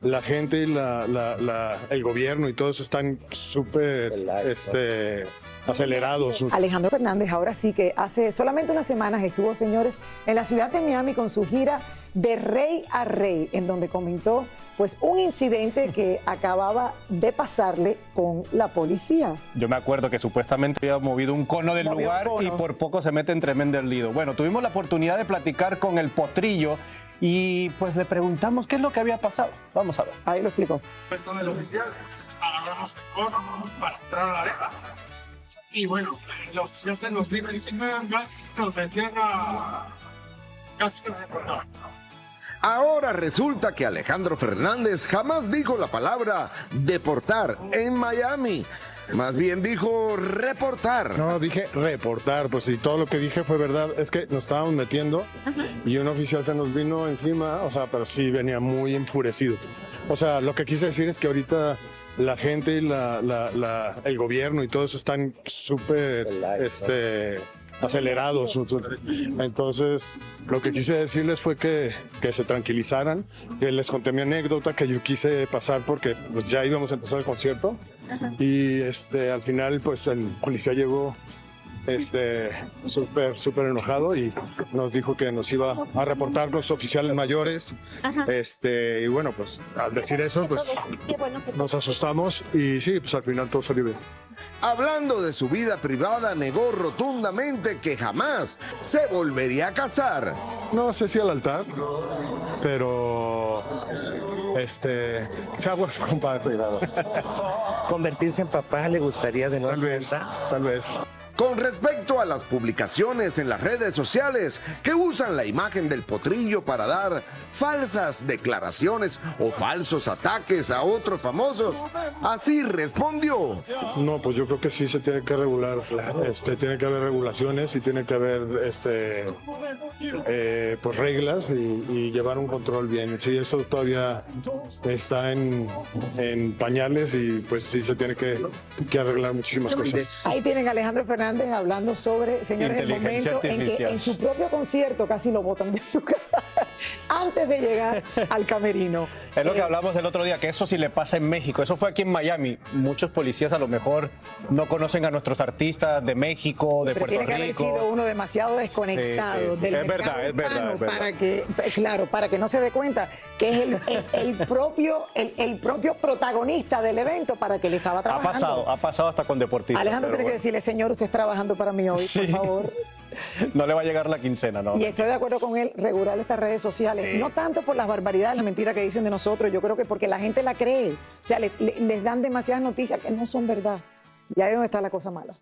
la gente y el gobierno y todos están súper acelerados. Alejandro Fernández ahora sí que hace solamente unas semanas estuvo, señores, en la ciudad de Miami con su gira de rey a rey, en donde comentó pues un incidente que acababa de pasarle con la policía. Yo me acuerdo que supuestamente había movido un cono del lugar y por poco se mete en tremendo lío. Bueno, tuvimos la oportunidad de platicar con el Potrillo y pues le preguntamos qué es lo que había pasado. Vamos a ver. Ahí lo explicó. Puesto del oficial, agarramos el cono para entrar a la arena. Y bueno, el oficial se nos vino encima, casi nos metieron casi nos reportaron. Ahora resulta que Alejandro Fernández jamás dijo la palabra deportar en Miami. Más bien dijo reportar. No, dije reportar, pues si todo lo que dije fue verdad. Es que nos estábamos metiendo y un oficial se nos vino encima, o sea, pero sí venía muy enfurecido. O sea, lo que quise decir es que ahorita la gente y el gobierno y todo eso están súper acelerados. Entonces, lo que quise decirles fue que se tranquilizaran, que les conté mi anécdota, que yo quise pasar porque pues, ya íbamos a empezar el concierto. Y al final, pues el policía llegó súper enojado y nos dijo que nos iba a reportar los oficiales mayores. Y bueno, pues al decir eso, pues nos asustamos y sí, pues al final todo salió bien. Hablando de su vida privada, negó rotundamente que jamás se volvería a casar. No sé si al altar, pero aguas, compadre, cuidado. ¿Convertirse en papá le gustaría de nuevo? Tal vez. Con respecto a las publicaciones en las redes sociales que usan la imagen del Potrillo para dar falsas declaraciones o falsos ataques a otros famosos, así respondió. No, pues yo creo que sí se tiene que regular. Tiene que haber regulaciones y tiene que haber pues reglas y llevar un control bien. Sí, eso todavía está en pañales y pues sí se tiene que arreglar muchísimas cosas. Ahí tienen a Alejandro Fernández hablando sobre, señores, el momento en que en su propio concierto casi lo botan de su casa antes de llegar al camerino. Es lo que hablamos el otro día, que eso sí le pasa en México. Eso fue aquí en Miami. Muchos policías a lo mejor no conocen a nuestros artistas de México, de Puerto Rico. Tiene que haber sido uno demasiado desconectado del mercado hispano para que no se dé cuenta que es el propio protagonista del evento para que le estaba trabajando. Ha pasado hasta con deportistas. Alejandro tiene que decirle, señor, usted está trabajando para mí hoy, por favor. No le va a llegar la quincena, ¿no? Y estoy de acuerdo con él, regular estas redes sociales, no tanto por las barbaridades, las mentiras que dicen de nosotros, yo creo que porque la gente la cree, o sea, les dan demasiadas noticias que no son verdad. Y ahí es donde está la cosa mala.